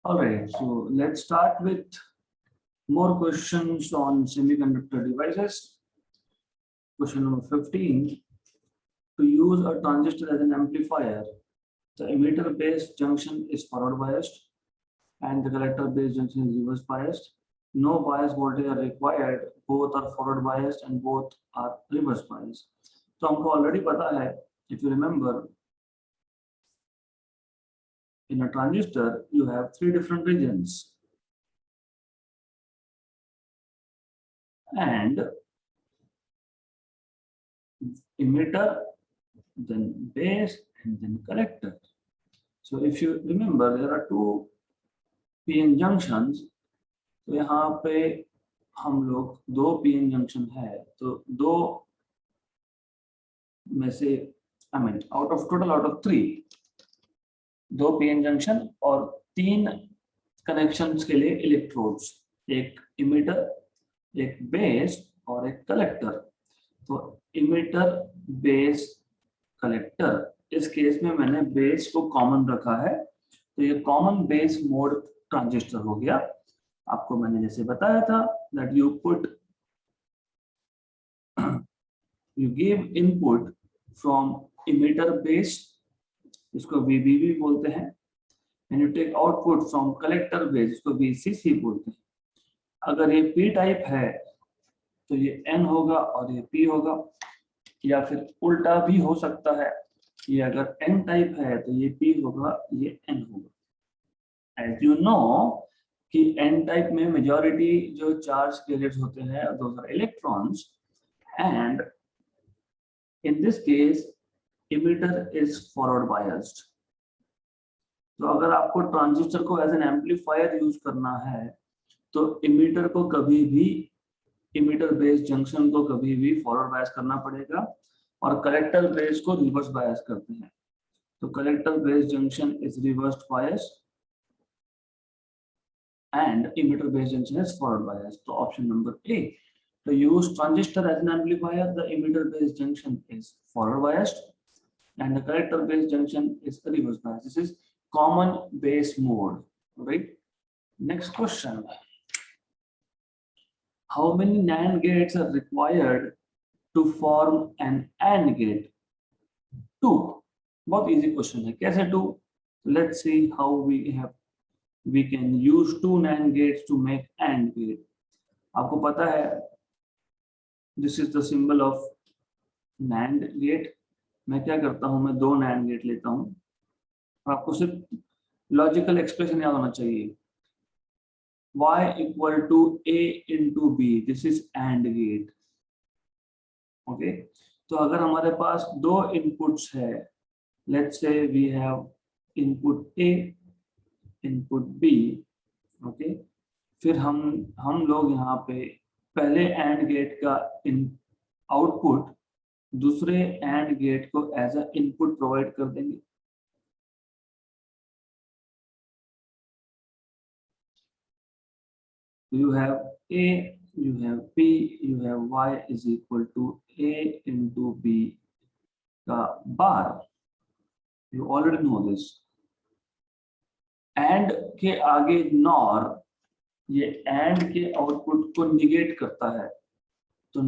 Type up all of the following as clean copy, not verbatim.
All right, so let's start with more questions on semiconductor devices. Question number 15. To use a transistor as an amplifier, the emitter base junction is forward biased and the collector base junction is reverse biased. No bias voltage are required, both are forward biased and both are reverse biased. तो हमको already पता है, if you remember, in a transistor you have three different regions, and emitter, then base, and then collector. So if you remember, there are two PN junctions. तो यहाँ पे हम लोग दो PN जंक्शन है, तो दो में से out of three, दो PN जंक्शन और तीन कनेक्शंस के लिए इलेक्ट्रोड्स, एक इमिटर, एक बेस और एक कलेक्टर. तो इमिटर, बेस, कलेक्टर, इस केस में मैंने बेस को कॉमन रखा है, तो ये कॉमन बेस मोड ट्रांजिस्टर हो गया. आपको मैंने जैसे बताया था that you give input from emitter base, इसको VBB बोलते हैं, and you take output from collector base, इसको VCC बोलते हैं. अगर ये P टाइप है तो ये N होगा और ये P होगा, या फिर उल्टा भी हो सकता है, ये अगर N टाइप है तो ये P होगा, ये N होगा. As you know कि N टाइप में मेजॉरिटी जो चार्ज कैरियर्स होते हैं those are electrons, and in this case emitter is forward biased. तो अगर आपको ट्रांजिस्टर को एज एन एम्पलीफायर यूज करना है तो इमिटर को कभी भी, इमिटर बेस जंक्शन को कभी भी फॉरवर्ड बायस करना पड़ेगा, और कलेक्टर बेस को रिवर्स बायस करते हैं. तो collector base junction is reverse bias and emitter base junction is forward bias. So option number A. To use transistor as an amplifier, the emitter base junction is forward biased and the collector base junction is reverse biased. This is common base mode. Right? Next question. How many NAND gates are required to form an AND gate? 2. बहुत easy question है. कैसे 2? Let's see how we can use two NAND gates to make AND gate. आपको पता है this is the symbol of NAND gate. मैं क्या करता हूँ, मैं दो NAND gate लेता हूँ और आपको सिर्फ लॉजिकल एक्सप्रेशन याद होना चाहिए. y equal to a into b, this is AND gate. okay, तो अगर हमारे पास दो इनपुट्स है, let's say we have input a, input B. Okay, फिर हम लोग यहाँ पे पहले एंड गेट का आउटपुट दूसरे एंड गेट को एज अ इनपुट प्रोवाइड कर देंगे. You have A, you have P, you have Y is equal to A into B का bar. You already know this. AND के आगे नॉर, ये and के आउटपुट को निगेट करता है. तो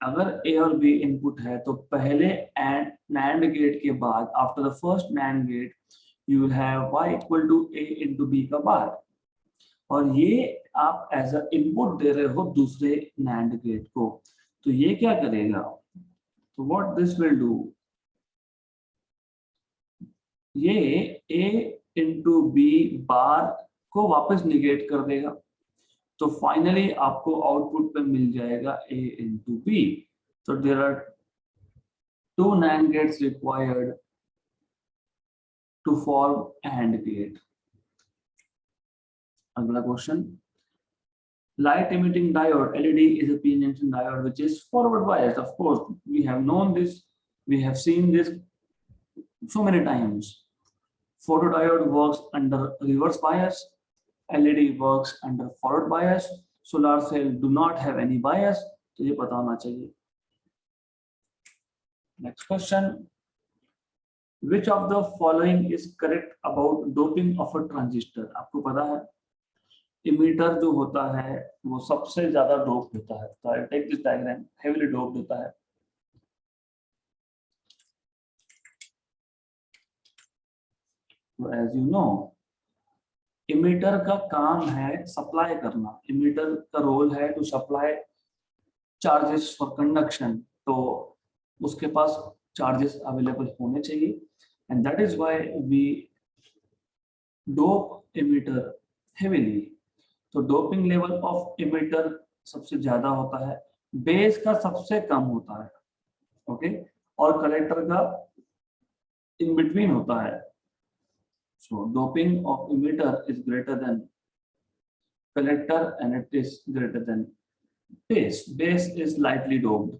अगर ए और बी इनपुट है तो पहले एंड नैंड गेट के बाद, after the first NAND gate, you will have y equal to a into B का बार, और ये आप एज अ इनपुट दे रहे हो दूसरे नैंड गेट को. तो ये क्या करेगा, तो व्हाट दिस विल डू, ये a इंटू बी बार को वापस निगेट कर देगा. तो फाइनली आपको आउटपुट पे मिल जाएगा a इंटू बी. तो there are two NAND gates required to form AND gate. अगला question. Light emitting diode LED is a p junction diode which is forward biased. Of course, we have known this, we have seen this so many times. Photodiode works under reverse bias, LED works under forward bias, solar cell do not have any bias. तो ये पता होना चाहिए. Next question. Which of the following is correct about doping of a transistor? आपको पता है emitter जो होता है वो सबसे ज्यादा डोप होता है। तो I take this diagram, heavily doped होता है। तो एज यू नो इमीटर का काम है सप्लाई करना, इमीटर का रोल है to supply charges for conduction. तो उसके पास चार्जेस अवेलेबल होने चाहिए and that is why we dope emitter heavily. तो डोपिंग लेवल ऑफ इमीटर सबसे ज्यादा होता है, बेस का सबसे कम होता है, ओके, और कलेक्टर का इन बिटवीन होता है। So doping of emitter is greater than collector and it is greater than base. Base is lightly doped,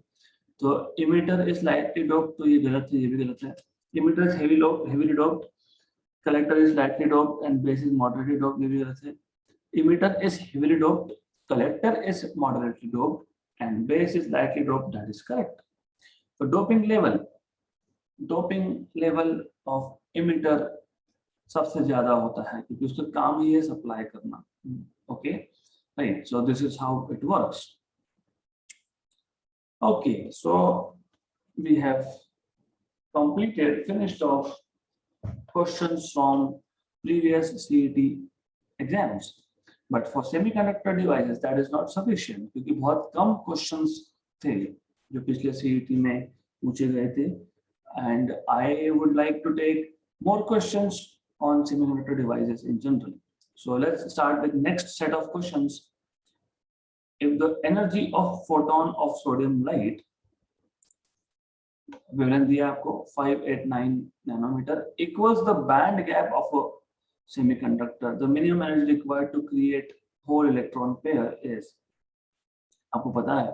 तो इमीटर इज लाइटली डोप्ड, तो ये गलत है, ये भी गलत है। Emitter is heavily doped, collector is lightly doped and base is moderately doped, ये भी गलत है। emitter is heavily doped, collector is moderately doped and base is lightly doped, that is correct। तो doping level of emitter सबसे ज्यादा होता है क्योंकि उसका काम ही है सप्लाई करना, okay right. So this is how it works. Okay, so we have finished off questions from previous CET exams, but for semiconductor devices that is not sufficient क्योंकि बहुत कम questions थे जो पिछले CET में पूछे गए थे, and I would like to take more questions on semiconductor devices in general. So let's start with next set of questions. If the energy of photon of sodium light, विवरण दिया आपको 589 nanometre, equals the band gap of a semiconductor, the minimum energy required to create whole electron pair is। आपको पता है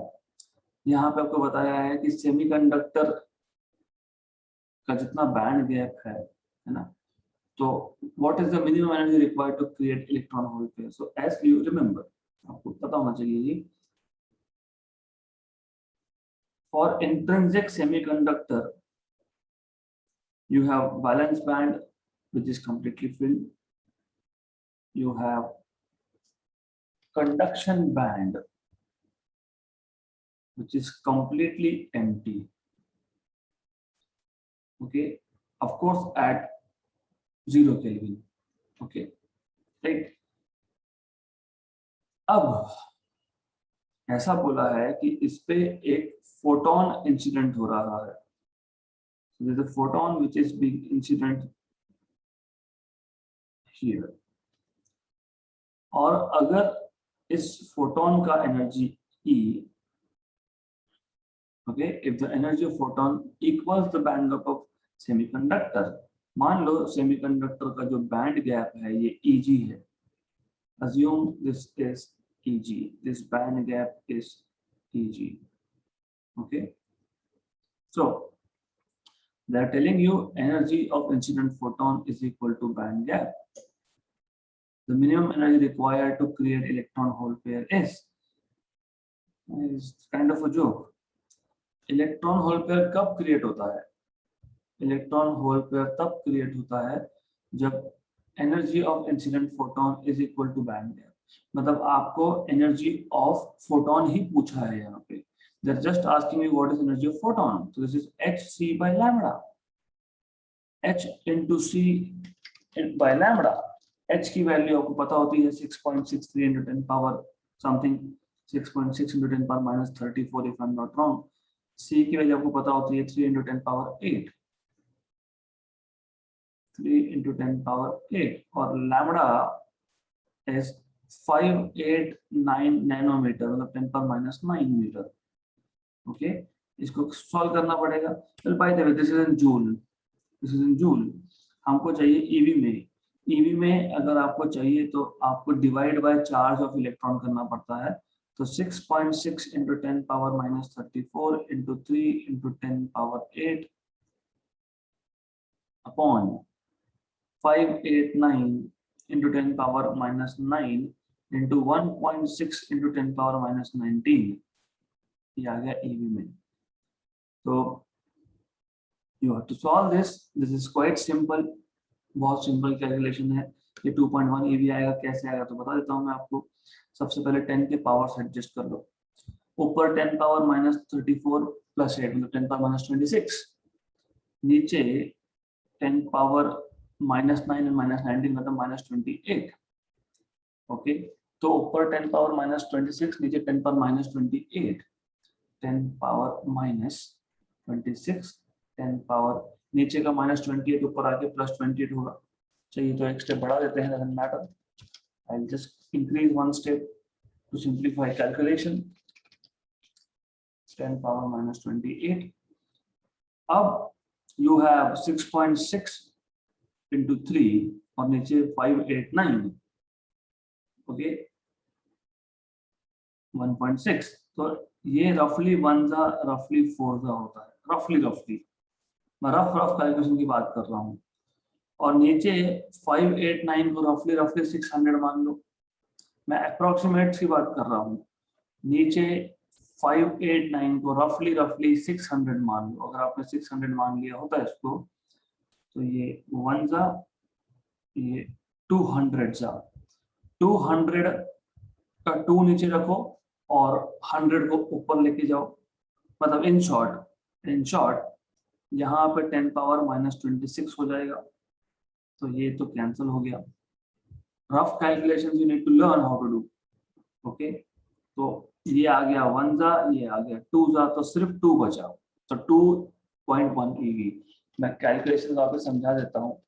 यहाँ पे आपको बताया है कि सेमीकंडक्टर का जितना बैंड गैप है ना, तो what is the minimum energy required to create electron hole pair? So as you remember, आपको पता होना चाहिए ये, for intrinsic semiconductor you have valence band which is completely filled, you have conduction band which is completely empty, okay, of course at 0 Kelvin, okay right। अब ऐसा बोला है कि इस पे एक फोटोन इंसिडेंट हो रहा है, so there is a photon which is being incident here, और अगर इस फोटोन का energy E, okay, if the energy of photon equals the band gap of semiconductor, मान लो सेमीकंडक्टर का जो बैंड गैप है ये Eg है, assume this is Eg, this band gap is Eg, okay, so they are telling you energy of incident photon is equal to band gap, the minimum energy required to create electron hole pair is kind of a joke। Electron hole pair कब create होता है? Electron hole pair तब create होता है जब energy of incident photon is equal to band gap. मतलब आपको energy of photon ही पूछा है यहाँ पे, they are just asking you what is energy of photon, तो this is hc by lambda, h into c by lambda। h की value आपको पता होती है 6.63 into 10 power something, 6.6 into 10 power minus 34 if I'm not wrong। C की value आपको पता होती है 3 into 10 power 8, 3 into 10 power 8, और lambda is 589 नैनोमीटर, मतलब 10 power minus 9 मीटर, ओके। इसको सॉल्व करना पड़ेगा। चल bye the way this is in joule, this is in joule. हमको चाहिए ईवी में, ईवी में अगर आपको चाहिए तो आपको divide by charge of electron करना पड़ता है, तो 6.6 into 10 power minus 34 into 3 into 10 power 8 upon 589 into 10 power minus 9 into 1.6 into 10 power minus 19, ये आ गया ईवी में। तो You have to solve this. This is quite simple. बहुत सिंपल कैलकुलेशन है. ये 2.1 eV आएगा, कैसे आएगा तो बता देता हूँ मैं आपको. सबसे पहले 10 के पावर से एडजस्ट कर लो. ऊपर 10 पावर -34 प्लस 8 मतलब 10 पावर -26. नीचे 10 पावर -9 और -19 मतलब -28. ओके, तो ऊपर 10 पावर -26, नीचे 10 पावर -28. 10 पावर -26, 10 पावर नीचे का -28 ऊपर आके +28 होगा. चलिए तो एक स्टेप बढ़ा देते हैं, doesn't matter. I'll just increase one step to simplify calculation. 10 power -28. अब you have 6.6 into 3 और नीचे 589. ओके, 1.6. तो ये रफली 1 जा रफली 4 जा होता है. रफली मैं रफ कैलकुलेशन की बात कर रहा हूँ. और नीचे 589 को रफली 600 मान लो. मैं अप्रोक्सीमेट्स की बात कर रहा हूँ. नीचे 589 को रफली 600 मान लो. अगर आपने 600 मान लिया होता है इसको, तो ये 1 जा, ये 200 जा. 200 का 2 नीचे रखो और 100 को ऊपर लेके जाओ. मतलब इन शॉर्ट यहाँ पे 10 पावर -26 हो जाएगा. तो ये तो कैंसिल हो गया. Rough calculation you need to learn how to do. Okay, तो ये आ गया 1 जा, ये आ गया 2 जा, तो सिर्फ 2 बचा. तो 2.1 eV. मैं कैलकुलेशन वापस समझा देता हूँ.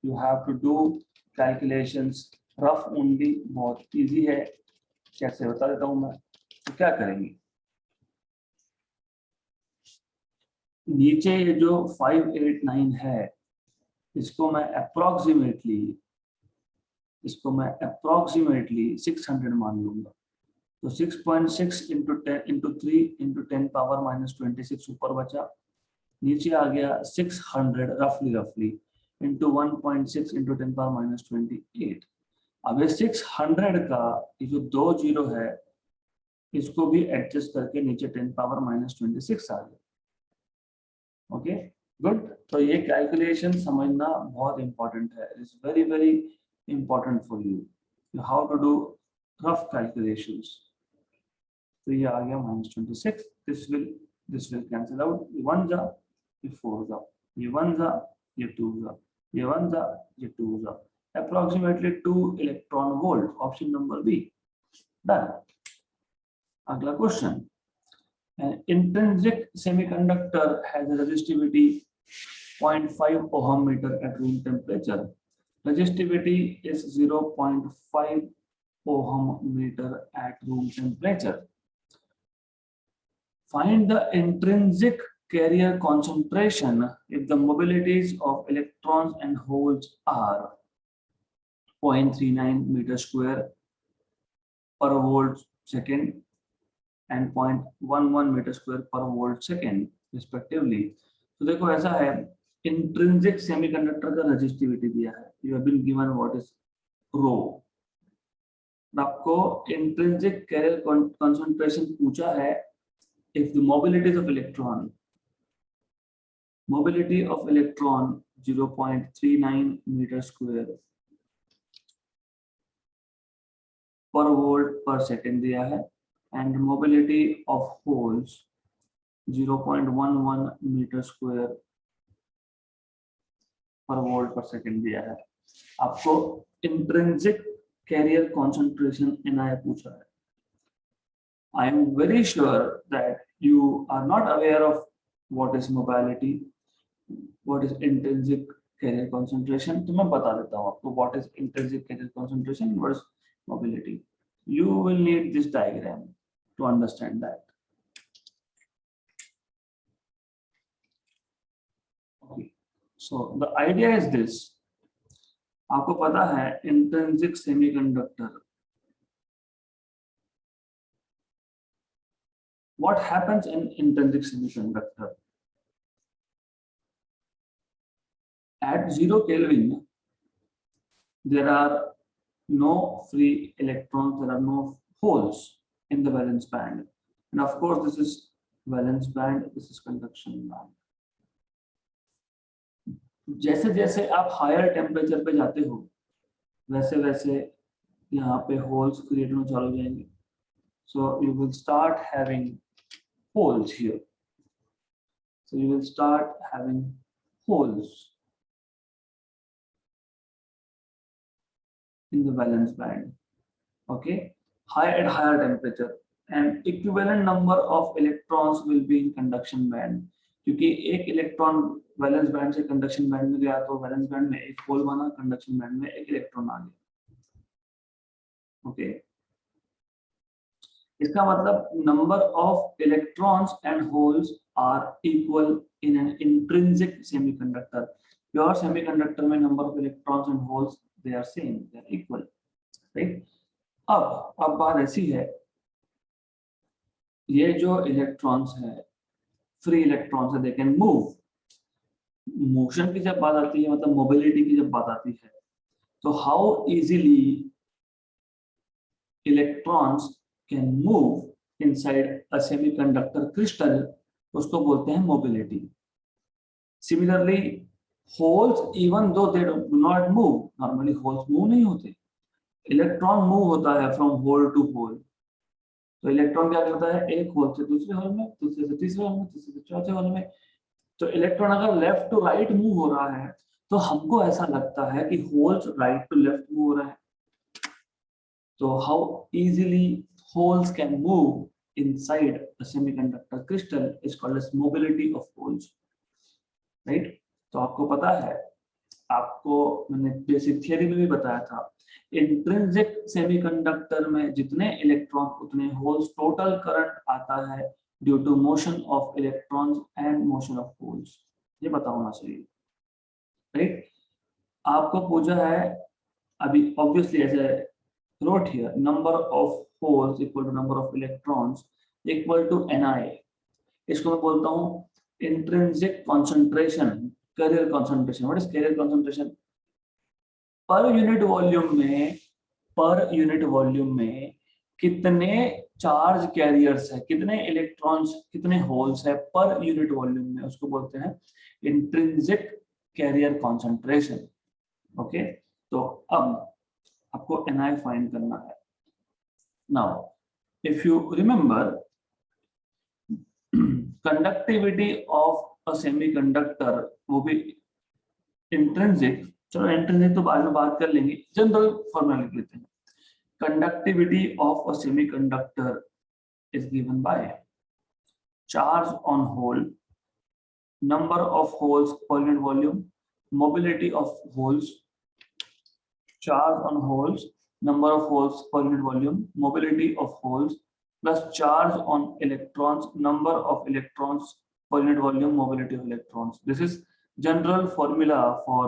You have to do calculations rough only. बहुत इजी है, कैसे बता देता हूँ मैं. तो क्या करेंगे, नीचे ये जो 589 है इसको मैं अप्रोक्सीमेटली 600 मान लूंगा. तो 6.6 इंटू 3 इंटू 10 पावर -26 ऊपर बचा. नीचे आ गया 600 रफली इंटू 1.6 इंटू 10 पावर -28. अब ये 600 का ये जो 2 जीरो है इसको भी एडजस्ट करके नीचे 10 पावर -26 आ गया. Okay, good. तो ये कैलकुलेशन समझना बहुत इंपॉर्टेंट है. It's very important for you how to do rough calculations. तो ये आ गया -26. This will cancel out. 1 जा, ये 4 जा, ये 1 जा, ये 2 जा, ये 1 जा, ये 2 जा. approximately 2 electron volt. Option number B. Done. अगला question. An intrinsic semiconductor has a resistivity 0.5 ohm meter at room temperature. Resistivity is 0.5 ohm meter at room temperature. Find the intrinsic carrier concentration if the mobilities of electrons and holes are 0.39 meter square per volt second and 0.11 meter square per volt second respectively. तो देखो ऐसा है, intrinsic semiconductor का resistivity दिया है. You have been given what is rho. आपको intrinsic career concentration पूछा है if the mobilities of electron 0.39 meter square per volt per second दिया है and mobility of holes 0.11 meter square per volt per second दिया है. आपको intrinsic carrier concentration NI पूछा है. I am very sure that you are not aware of what is mobility, what is intrinsic carrier concentration. तो मैं बता देता हूँ आपको what is intrinsic carrier concentration versus mobility. You will need this diagram to understand that. Okay. So the idea is this. आपको पता है intrinsic semiconductor. What happens in intrinsic semiconductor? At 0 Kelvin, there are no free electrons, there are no holes in the valence band. And of course, this is valence band, this is conduction band. जैसे जैसे आप higher temperature पे जाते हो वैसे वैसे यहाँ पे होल्स क्रिएट होना चालू हो जाएंगे. So you will start having holes here. So you will start having holes in the valence band. Okay, at higher temperature, and equivalent number of electrons will be in conduction band. क्योंकि एक electron valence band से conduction band में गया तो valence band में एक whole बना, conduction band में एक इलेक्ट्रॉन आ गया. ओके, इसका मतलब number of electrons and holes are equal in an intrinsic semiconductor. Pure semiconductor में number of electrons and holes they are same, they are equal, right. अब बात ऐसी है, ये जो इलेक्ट्रॉन्स है फ्री इलेक्ट्रॉन्स है, दे कैन मूव. मोशन की जब बात आती है, मतलब मोबिलिटी की जब बात आती है, तो how easily electrons can move inside a semiconductor crystal, उसको बोलते हैं mobility. Similarly holes, even though they do not move, normally holes move नहीं होते, इलेक्ट्रॉन मूव होता है फ्रॉम होल टू होल. तो इलेक्ट्रॉन क्या करता है, एक होल से दूसरे होल में, दूसरे से तीसरे होल में, तीसरे से चौथे होल में. तो इलेक्ट्रॉन अगर लेफ्ट टू राइट मूव हो रहा है तो हमको ऐसा लगता है कि holes right to left move हो रहा है. तो how easily holes can move inside a semiconductor crystal is called as mobility of holes, right. तो आपको पता है, आपको मैंने बेसिक थियरी में भी बताया था, इंट्रिंसिक सेमीकंडक्टर में जितने इलेक्ट्रॉन उतने होल्स, टोटल करंट आता है due to motion of electrons and motion of holes. ये पता होना चाहिए, राइट. आपको पूछा है अभी, ऑब्वियसली ऐसे wrote here, number of holes equal to number of electrons equal to Ni. इसको मैं बोलता हूँ intrinsic concentration, carrier concentration. What is carrier concentration? पर यूनिट वॉल्यूम में कितने चार्ज कैरियर्स है, कितने इलेक्ट्रॉन्स, कितने होल्स है पर यूनिट वॉल्यूम में, उसको बोलते हैं इंट्रिंसिक कैरियर कॉन्सेंट्रेशन. ओके, तो अब आपको Ni फाइंड करना है. Now if you remember, conductivity of a semiconductor वो भी इंट्रिंसिक, चलो इंट्रिंसिक तो बाद में बात कर लेंगे, जनरल फॉर्मूला लिख लेते हैं. Conductivity of a semiconductor is given by charge on hole, number of holes per unit volume, mobility of holes, charge on holes, number of holes per unit volume, mobility of holes, plus charge on electrons, number of electrons per unit volume, mobility of electrons. This is general formula for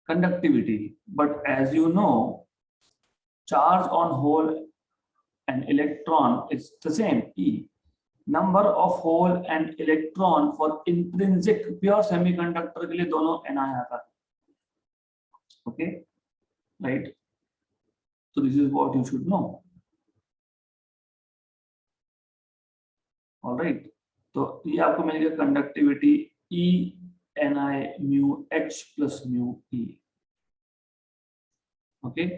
conductivity. But as you know, charge on hole and electron is the same, E. Number of hole and electron for intrinsic pure semiconductor के लिए दोनों Ni आता है. Okay, right. So this is what you should know. All right. तो ये आपको मिलेगा conductivity E Ni mu H plus mu E. Okay,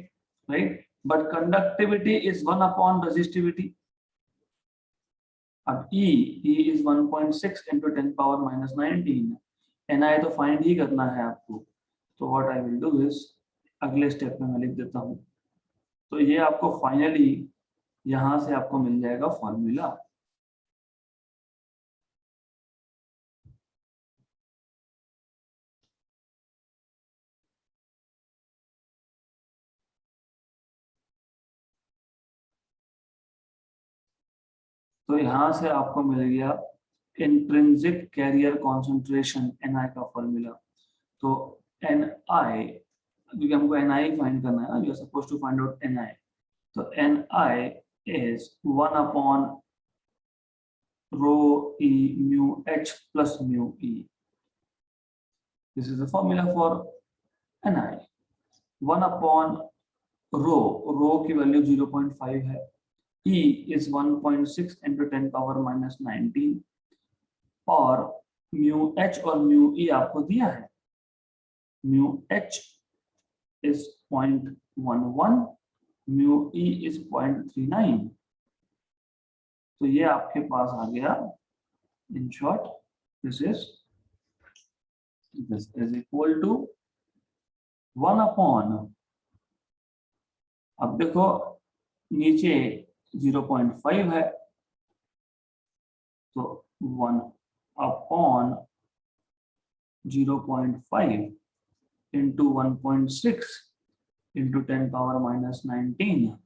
right. But conductivity is 1 upon resistivity. अब E is 1.6 into 10 power minus 19. Ni तो find ही करना है आपको. तो what I will do is, अगले स्टेप में मैं लिख देता हूँ. तो ये आपको फाइनली यहाँ से आपको मिल जाएगा फॉर्मूला. तो यहाँ से आपको मिल गया इंट्रिंसिक कैरियर कॉन्सेंट्रेशन Ni का फॉर्मूला. तो Ni, क्योंकि हमको Ni फाइंड करना है ना, you are supposed to find out Ni. तो Ni is 1 upon rho E mu H plus mu E. This is the formula for Ni. 1 upon रो की value 0.5 है. E is 1.6 into 10 power minus 19 और mu H और mu E आपको दिया है। Mu H is 0.11, mu E is 0.39। तो ये आपके पास आ गया। In short this is equal to 1 upon, अब देखो नीचे 0.5 है, तो 1 upon 0.5 into 1.6 into 10 power minus 19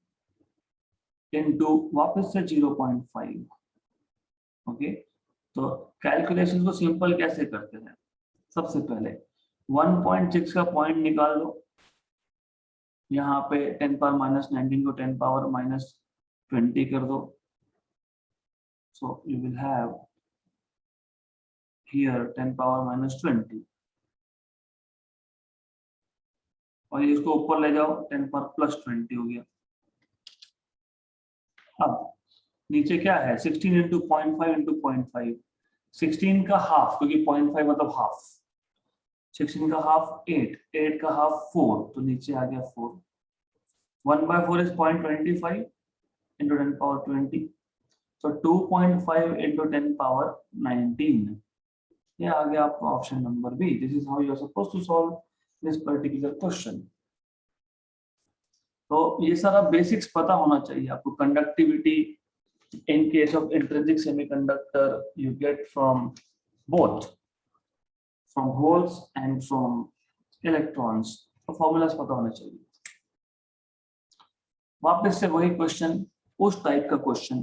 into वापस से 0.5। ओके, तो कैलकुलेशन को सिंपल कैसे करते हैं? सबसे पहले 1.6 का पॉइंट निकाल लो, यहाँ पे 10 पावर माइनस 19 को 10 पावर माइनस 20 कर दो। So you will have here 10 power minus 20, और इसको ऊपर ले जाओ 10 पावर प्लस 20 हो गया। अब नीचे क्या है? 16 इंटू 0.5 इंटू 0.5, 16 का हाफ, क्योंकि 0.5 मतलब हाफ। 16 का हाफ 8, 8 का हाफ 4, तो नीचे आ गया 4। 1/4 is 0.25 into 10 power 20, so 2.5 into 10 power 19। ये आ गया आपका option number B. This is how you are supposed to solve this particular question. तो ये सारा बेसिक्स पता होना चाहिए आपको। Conductivity in case of intrinsic semiconductor you get from both from holes and from electrons, तो फॉर्मूलास पता होने चाहिए। वापस से वही क्वेश्चन, उस टाइप का question.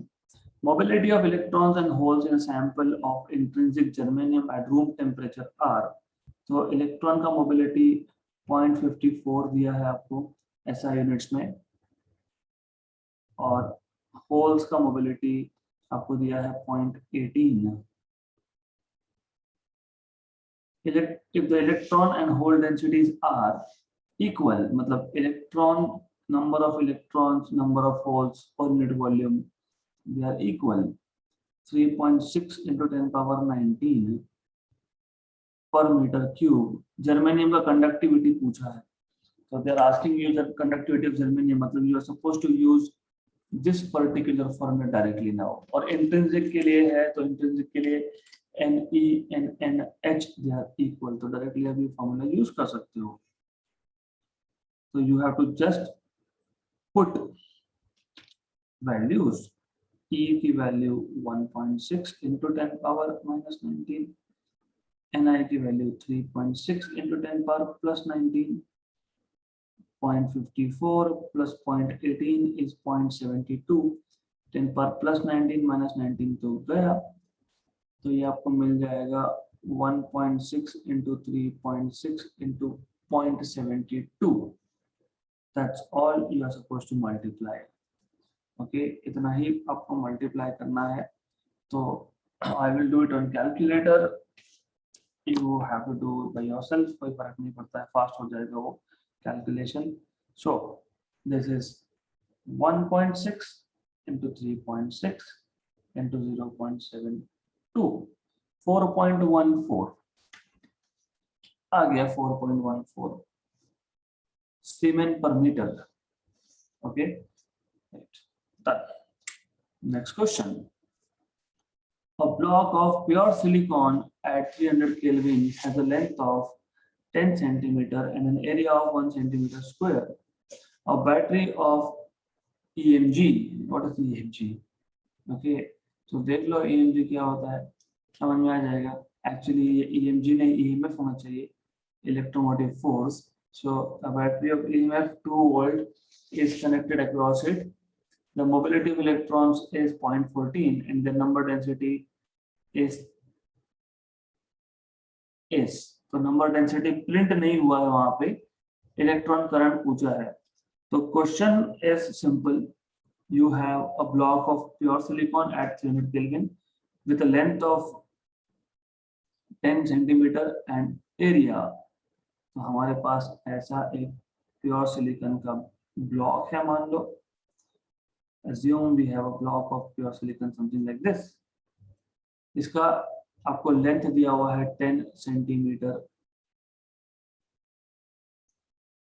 Mobility of electrons and holes in sample of intrinsic germanium at room temperature are. तो इलेक्ट्रॉन का मोबिलिटी 0.54 दिया है आपको SI यूनिट्स में, और होल्स का मोबिलिटी आपको दिया है 0.18। if the electron and hole densities are equal, मतलब electron number of electrons, number of holes per unit volume, they are equal, 3.6 into 10 power 19 per meter cube। Germanium का conductivity पूछा है, so they are asking you the conductivity of germanium, मतलब you are supposed to use this particular formula directly now। और intrinsic के लिए है, तो intrinsic के लिए Ne and NH they are equal, तो डायरेक्टली आप ये फॉर्मूला यूज कर सकते हो। तो you have to just put values. E की value 1.6 into 10 power minus 19, Ni की value 3.6 into 10 power plus 19, 0.54 plus 0.18 is 0.72, 10 power plus 19 minus 19 तो गया, तो ये आपको मिल जाएगा 1.6 into 3.6 into 0.72। That's all you are supposed to multiply. Okay, इतना ही आपको मल्टीप्लाई करना है। तो I will do it on calculator, you have to do by yourself, कोई फर्क नहीं पड़ता है, फास्ट हो जाएगा वो calculation. So this is 1.6 into 3.6 into 0.72, 4.14 आ गया, 4.14 siemens per metre. Okay, next question. A block of pure silicon at 300 Kelvin has a length of 10 centimeter and an area of 1 centimeter square. A battery of EMG, what is EMG? Okay, तो देख लो EMG क्या होता है, समझ में आ जाएगा। Actually ये EMG नहीं, EMF होना चाहिए, electromotive force। So a battery of EMF 2 volt is connected across it. The mobility of electrons is 0.14 and the number density is S। तो नंबर डेंसिटी प्रिंट नहीं हुआ है वहां पे, इलेक्ट्रॉन करंट पूछा है। तो question is simple, you have a block of pure silicon at 300 Kelvin with a length of 10 centimeter and area। तो हमारे पास ऐसा एक प्योर सिलिकॉन का ब्लॉक है, मान लो, assume we have a block of pure silicon something like this। इसका आपको length दिया हुआ है 10 सेंटीमीटर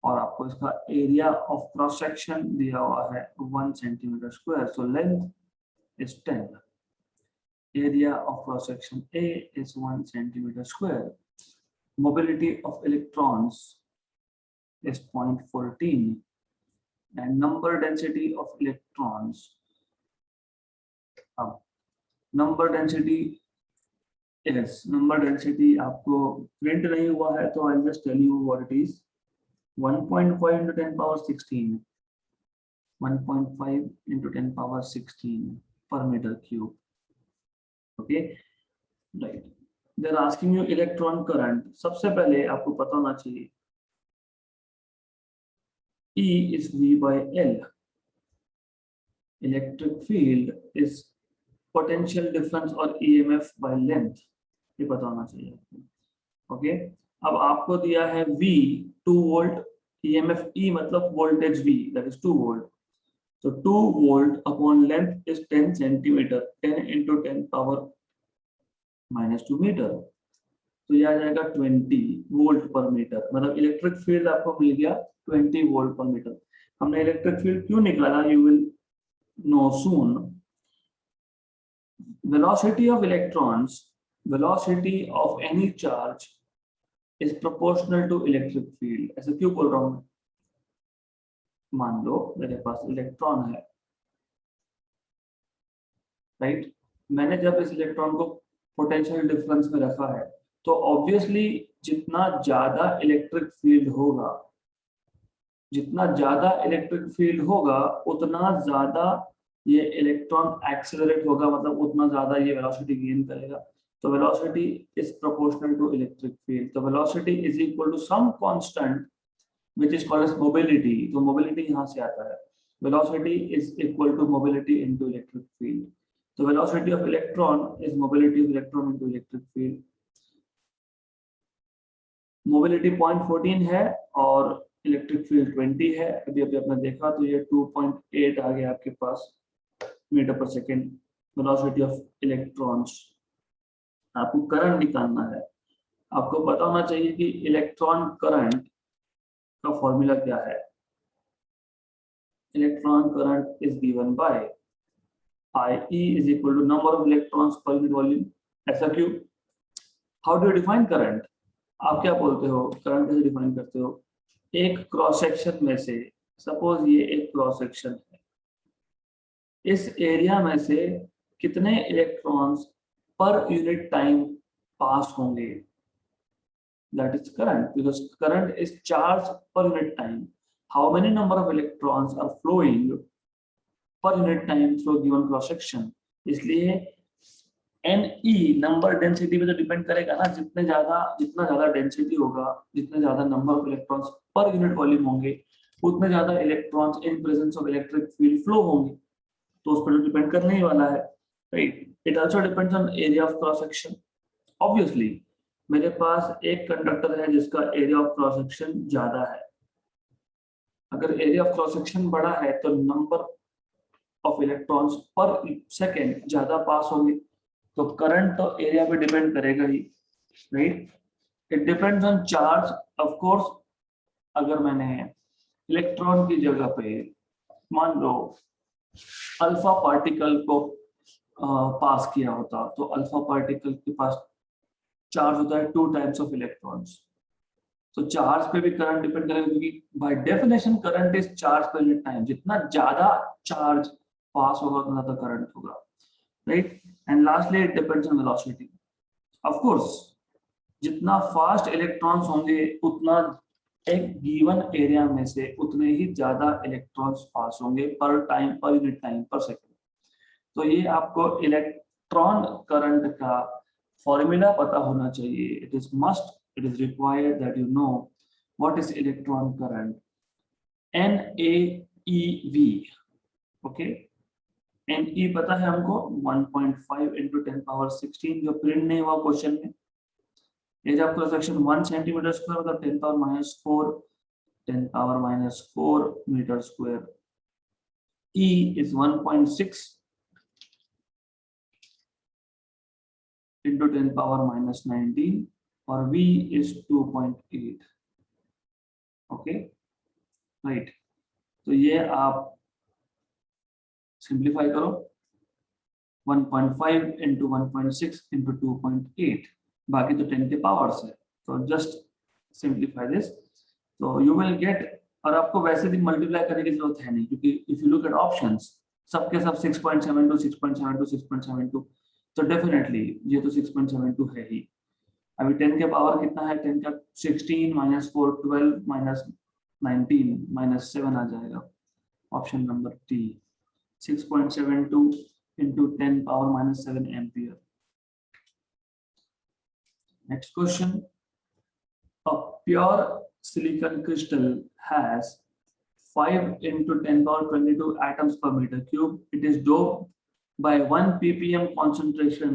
और आपको इसका एरिया ऑफ क्रॉस सेक्शन दिया हुआ है 1 centimetre square. So length is 10. Area of cross section A is 1 centimeter square. Mobility of electrons is 0.14 and number density of electrons. Number density is number density आपको print नहीं हुआ है तो I'll just tell you what it is. 1.5 into 10 power 16. 1.5 into 10 power 16 per meter cube. Okay, right. They're asking you electron current. सबसे पहले आपको पता होना चाहिए E is V by L. Electric field is potential difference or EMF by length. ये पता होना चाहिए. Okay. अब आपको दिया है V 2 volt, EMF E मतलब voltage V, that is 2 volt. So 2 volt upon length is 10 centimeter. 10 into 10 power minus 2 meter. तो यह आ जाएगा 20 वोल्ट पर मीटर. मतलब इलेक्ट्रिक फील्ड आपको मिल गया 20 वोल्ट पर मीटर. हमने इलेक्ट्रिक फील्ड क्यों निकाला, you will know soon. Velocity of electrons, velocity of any charge is proportional to electric field. ऐसा क्यों बोल रहा हूं? मान लो मेरे पास इलेक्ट्रॉन है, राइट. मैंने जब इस इलेक्ट्रॉन को पोटेंशियल डिफरेंस में रखा है तो ऑब्वियसली जितना ज्यादा इलेक्ट्रिक फील्ड होगा, जितना ज्यादा इलेक्ट्रिक फील्ड होगा उतना ज्यादा ये इलेक्ट्रॉन एक्सेलरेट होगा, मतलब उतना ज्यादा ये वेलोसिटी गेन करेगा. तो velocity is proportional to electric field. तो velocity is equal to some constant which is called as mobility. तो मोबिलिटी यहां से आता है. Velocity is equal to mobility into electric field. तो velocity of electron is mobility of electron into electric field. Mobility 0.14 है और electric field 20 है. अभी अभी आपने देखा तो ये 2.8 आ गया आपके पास मीटर पर सेकेंड वेलोसिटी ऑफ इलेक्ट्रॉन्स. आपको करंट निकालना है. आपको पता होना चाहिए कि इलेक्ट्रॉन करंट का फॉर्मूला क्या है. Electron current is given bye IE is equal to number of electrons per unit volume. ऐसा क्यों? How do you define current? आप क्या बोलते हो, करंट कैसे डिफाइन करते हो? एक क्रॉस सेक्शन में से, सपोज ये एक क्रॉस सेक्शन है, इस एरिया में से कितने इलेक्ट्रॉन्स पर यूनिट टाइम पास होंगे, that is current. Because current is charge per unit time. How many number of electrons are flowing per unit time through given cross section. इसलिए NE number density पे तो depend करेगा ना. जितना ज्यादा density होगा, जितने ज्यादा नंबर ऑफ इलेक्ट्रॉन्स पर यूनिट वॉल्यूम होंगे, उतने ज्यादा electrons in presence of electric field flow होंगे. तो उस पर तो डिपेंड करने ही वाला है, right. It also depends on area of cross section. Obviously मेरे पास एक कंडक्टर है जिसका एरिया ऑफ क्रॉस सेक्शन ज्यादा है. अगर एरिया ऑफ क्रॉस सेक्शन बड़ा है तो नंबर ऑफ इलेक्ट्रॉन्स पर सेकेंड ज्यादा पास होंगे. तो करंट तो एरिया पे डिपेंड करेगा ही, right. It depends on charge of course. अगर मैंने इलेक्ट्रॉन की जगह पे मान लो अल्फा पार्टिकल को पास किया होता, तो अल्फा पार्टिकल के पास चार्ज होता है 2 टाइप्स ऑफ इलेक्ट्रॉन्स. तो चार्ज पे भी करंट डिपेंड करेगा, क्योंकि by definition current is charge per unit time. जितना ज्यादा चार्ज पास होगा उतना ज्यादा करंट होगा, right. And lastly, it depends on velocity. Of course, जितना फास्ट इलेक्ट्रॉन्स होंगे उतना एक गिवन एरिया में से उतने ही ज्यादा इलेक्ट्रॉन्स पास होंगे पर टाइम, पर यूनिट टाइम, पर सेकंड. तो ये आपको इलेक्ट्रॉन करंट का फॉर्मूला पता होना चाहिए. It is must, it is required that you know what is electron current. NaEV. Okay. NE पता है हमको 1.5 into 10 power 16, जो प्रिंट नहीं हुआ क्वेश्चन में. Area of cross section 1 centimetre square मतलब 10 power minus 4, 10 power minus 4 metre square. E is 1.6 into 10 power minus 19 और V is 2.8. Okay right, तो ये आप सिंप्लीफाई करो 1.5 into 1.6 into 2.8, बाकी तो 10 के पावर्स है, तो जस्ट सिंप्लीफाई दिस, तो यू विल गेट, और आपको वैसे भी मल्टीप्लाई करने की जरूरत है नहीं, क्योंकि if you look at options सबके सब 6.72 6.72 6.72, तो डेफिनेटली ये तो 6.72 है ही। अभी 10 के पावर कितना है, 10 का 16 माइनस 4 12 माइनस 19 माइनस 7 आ जाएगा, option number D 6.72 into 10 power minus 7 ampere. Next question, a pure silicon crystal has 5 into 10 power 22 atoms per meter cube. It is doped by 1 ppm concentration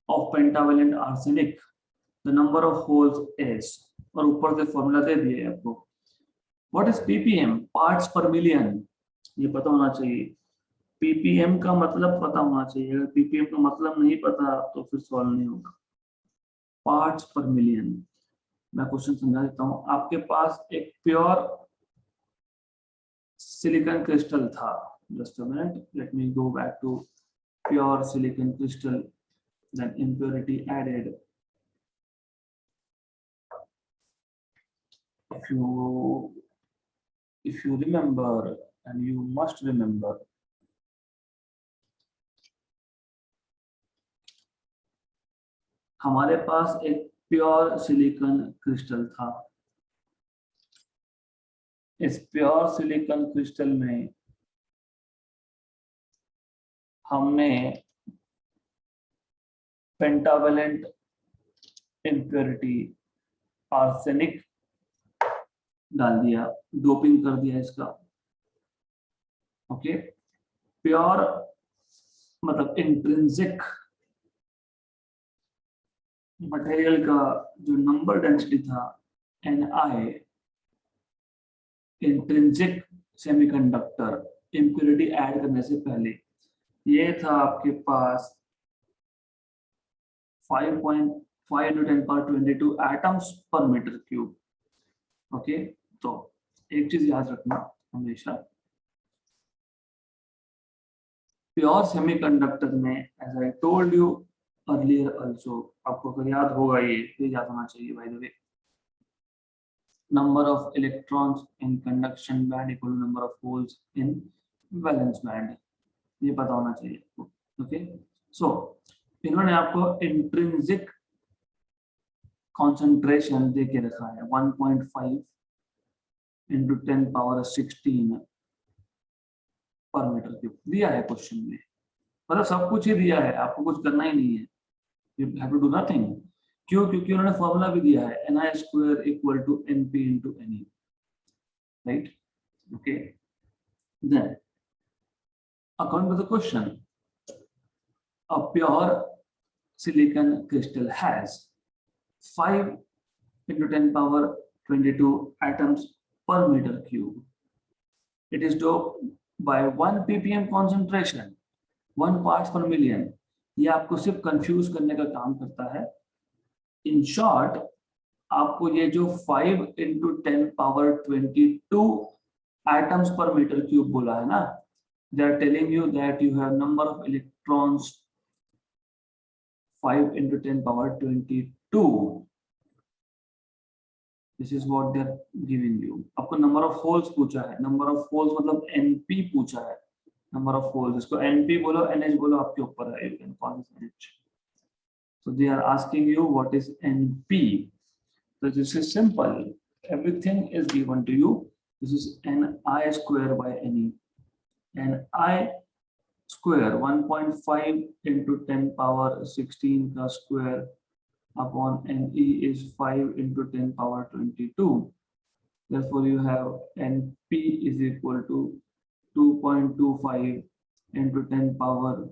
of pentavalent arsenic. The number of holes is, और ऊपर से formula दे दिए आपको। What is ppm? Parts per million, ये पता होना चाहिए। ppm का मतलब पता होना चाहिए, अगर ppm का मतलब नहीं पता तो फिर सॉल्व नहीं होगा। पार्ट्स पर मिलियन, मैं क्वेश्चन समझा देता हूँ। आपके पास एक प्योर सिलिकॉन क्रिस्टल था, just a minute, let me go back to pure silicon crystal, then impurity added. If you remember, and you must remember, हमारे पास एक प्योर सिलिकॉन क्रिस्टल था। इस प्योर सिलिकॉन क्रिस्टल में हमने पेंटावेलेंट इम्प्योरिटी आर्सेनिक डाल दिया, डोपिंग कर दिया इसका। ओके, प्योर मतलब इंट्रिंसिक मटेरियल का जो नंबर डेंसिटी था Ni, intrinsic semiconductor impurity add करने से पहले, ये था आपके पास 5.5 into 10 power 22 atoms per metre cube. Okay, तो एक चीज याद रखना हमेशा, प्योर सेमीकंडक्टर में, as I told you earlier also, आपको अगर याद होगा ये याद होना चाहिए by the way, number of electrons in conduction band equal to number of holes in valence band, ये पता होना चाहिए आपको। ओके, सो इन्होंने आपको इंट्रिंसिक कंसंट्रेशन दे के रखा है 1.5 into 10 power 16 पर मीटर क्यूब दिया है क्वेश्चन में, मतलब सब कुछ ही दिया है, आपको कुछ करना ही नहीं है, you have to do nothing। क्यों? क्योंकि उन्होंने फॉर्मूला भी दिया है Ni square equal to Np into Ne, right? Okay, then according to the question, a pure silicon crystal has 5 into 10 power 22 atoms per meter cube. It is doped by 1 ppm concentration, 1 parts per million। ये आपको सिर्फ confuse करने का काम करता है। In short, आपको ये जो 5 into 10 power 22 atoms per meter cube बोला है ना, they are telling you that you have number of electrons 5 into 10 power 22, this is what they are giving you। आपको number of holes पूछा है, number of holes मतलब NP पूछा है, number of holes, इसको NP बोलो NH बोलो, आपके ऊपर है, you can call this NH। So they are asking you what is Np, so this is simple, everything is given to you, this is Ni square by Ne, Ni square 1.5 into 10 power 16 का square upon Ne is 5 into 10 power 22, therefore you have Np is equal to 2.25 into 10 power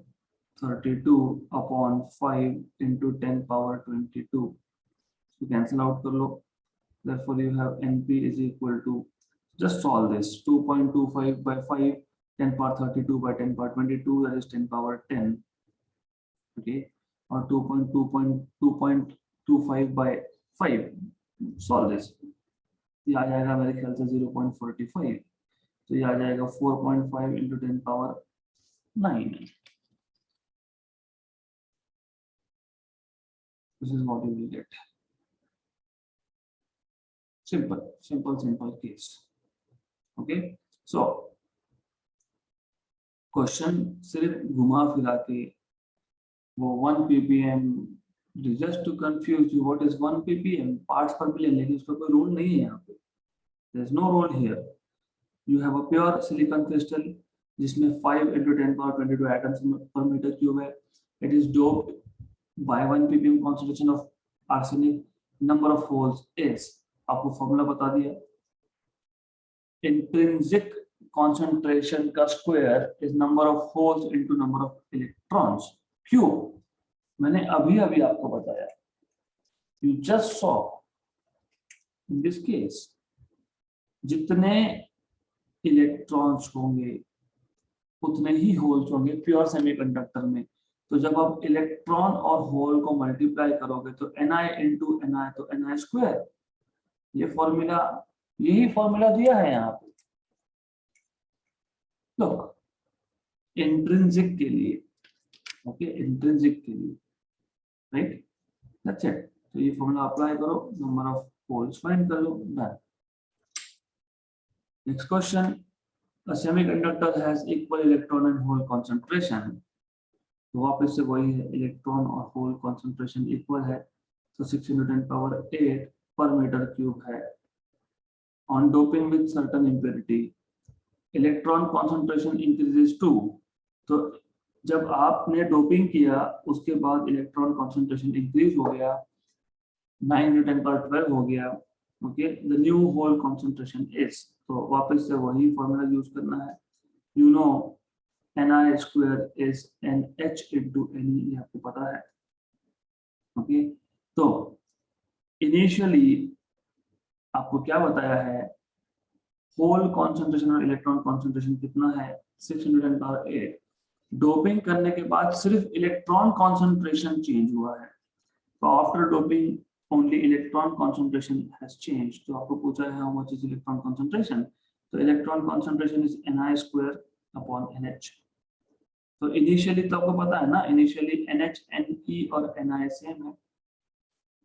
32 upon 5 into 10 power 22, so cancel out कर लो, therefore you have Np is equal to, just solve this, 2.25 by 5 10 power 32 by 10 power 22, that is 10 power 10, okay, और 2.25 bye 5, solve this, ये आ जाएगा मेरे ख्याल से 0.45, तो ये आ जाएगा 4.5 into 10 power 9. This is what you will get. Simple case. Okay, so question सिर्फ घुमा फिरा के वो 1 ppm, just to confuse you, what is 1 ppm, parts per billion, लेकिन उसका कोई रूल नहीं है यहाँ पे. There is no rule here. You have a pure silicon crystal जिसमें 5 into 10 power 22 atoms per meter cube है. It is doped by 1 ppm concentration of arsenic. Number of holes is, आपको फॉर्मूला बता दिया, intrinsic concentration का square is number of holes into number of electrons cube. मैंने अभी आपको बताया, you just saw in this case जितने electrons होंगे उतने ही होल्स होंगे प्योर सेमीकंडक्टर में. तो जब आप इलेक्ट्रॉन और होल को मल्टीप्लाई करोगे तो Ni into Ni, तो Ni स्क्वायर. ये फॉर्मूला, यही फॉर्मूला दिया है यहाँ पे. लोग इंट्रिंसिक के लिए, ओके, इंट्रिंसिक के लिए, राइट, दैट्स इट. तो ये फॉर्मूला अप्लाई करो, नंबर ऑफ होल्स फाइंड कर लो, done. Next question, a semiconductor has equal electron and hole concentration. तो वापस से वही है, इलेक्ट्रॉन और होल concentration इक्वल है, तो 6 into 10 power 8 per meter cube है. On doping with certain impurity, electron concentration increases to, तो जब आपने डोपिंग किया उसके बाद इलेक्ट्रॉन concentration इंक्रीज हो गया, 9 into 10 power 12 हो गया. Okay, the new hole concentration is, तो वापस से वही फॉर्मूला यूज करना है. You know Ni square is NH into Ne, ये आपको पता है. ओके, तो इनिशियली आपको क्या बताया है, होल कॉन्सेंट्रेशन और इलेक्ट्रॉन कॉन्सेंट्रेशन कितना है, 6 into 10 power 8. डोपिंग करने के बाद सिर्फ इलेक्ट्रॉन कॉन्सेंट्रेशन चेंज हुआ है. तो after doping only electron concentration has changed. तो आपको पूछा है how much is electron concentration, तो electron concentration is Ni square upon NH. तो initially तो आपको पता है ना, initially NH, Ne और Ni सेम है.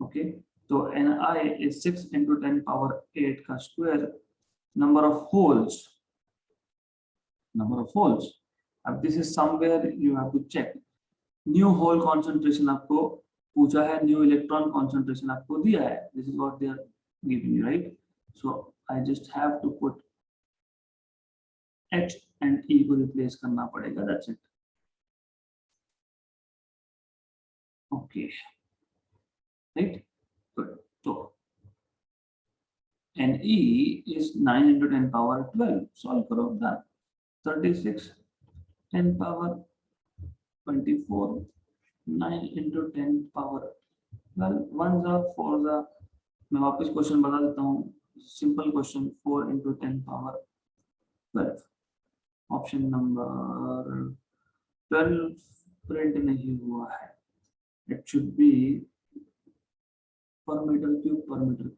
ओके, तो Ni is 6 into 10 power 8 का स्क्वायर. number of holes, अब this is somewhere you have to check. new hole concentration आपको पूछा है, न्यू इलेक्ट्रॉन कॉन्सेंट्रेशन आपको दिया है. This is what they are giving you, right. So I just have to put H and E को replace करना पड़ेगा, that's it. Okay, right, good. तो Ne is 9 into 10 power 12. Solve करो, done. 36 10 power 24, 9 into 10 power 12, 1 जा 4 जा. मैं वापस question बता देता हूँ, simple question, 4 into 10 power 12. Option number 12 print नहीं हुआ है. It should be per metre cube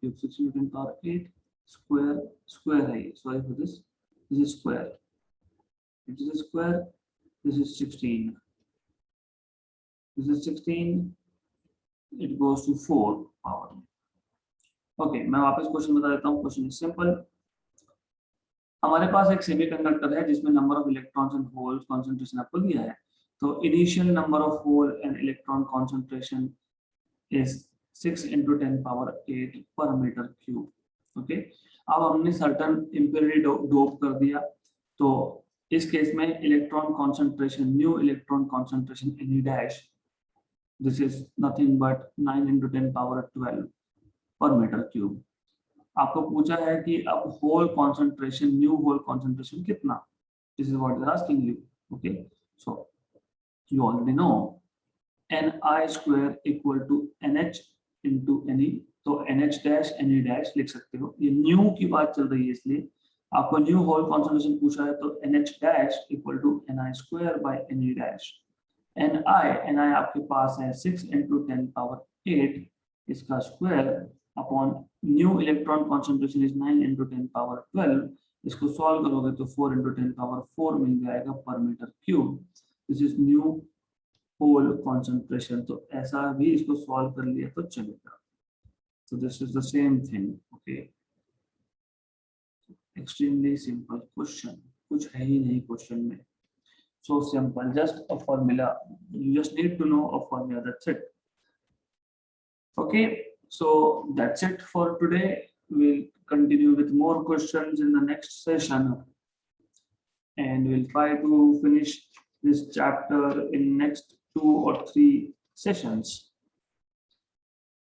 6 into 10 power 8 square है. Sorry for this, this is square, it is square. This is 16, this is 16, it goes to 4 power. Okay, मैं वापस question बता देता हूँ. Question is simple. हमारे पास एक semiconductor है जिसमें number of electrons and holes concentration आपको दिया है. तो initial number of hole and electron concentration is 6 into 10 power 8 per meter cube. ओके, अब हमने सर्टेन इंप्योरिटी डोप कर दिया. तो इस केस में electron concentration, new electron concentration Ni dash, this is nothing but 9 into 10 power 12 per meter cube. आपको पूछा है कि अब hole concentration, new hole concentration कितना. This is what they are asking you. Okay, so you already know Ni square equal to NH into Ne. तो NH dash Ne dash लिख सकते हो. ये न्यू की बात चल रही है इसलिए आपको न्यू होल कंसंट्रेशन पूछा है, तो NH dash equal to Ni square by Ne dash. ni आपके पास है 6 into 10 power 8 इसका square upon new electron concentration is 9 into 10 power 12, इसको सॉल्व करोगे तो 4 into 10 power 4 मिल जाएगा per metre cube. This is new hole concentration. तो ऐसा भी इसको सॉल्व कर लिया तो चलेगा। So this is the same thing, okay? Extremely simple question, कुछ है ही नहीं क्वेश्चन में। So simple, just a formula. You just need to know a formula. That's it. Okay, so that's it for today. We'll continue with more questions in the next session, and we'll try to finish this chapter in next 2 or 3 sessions.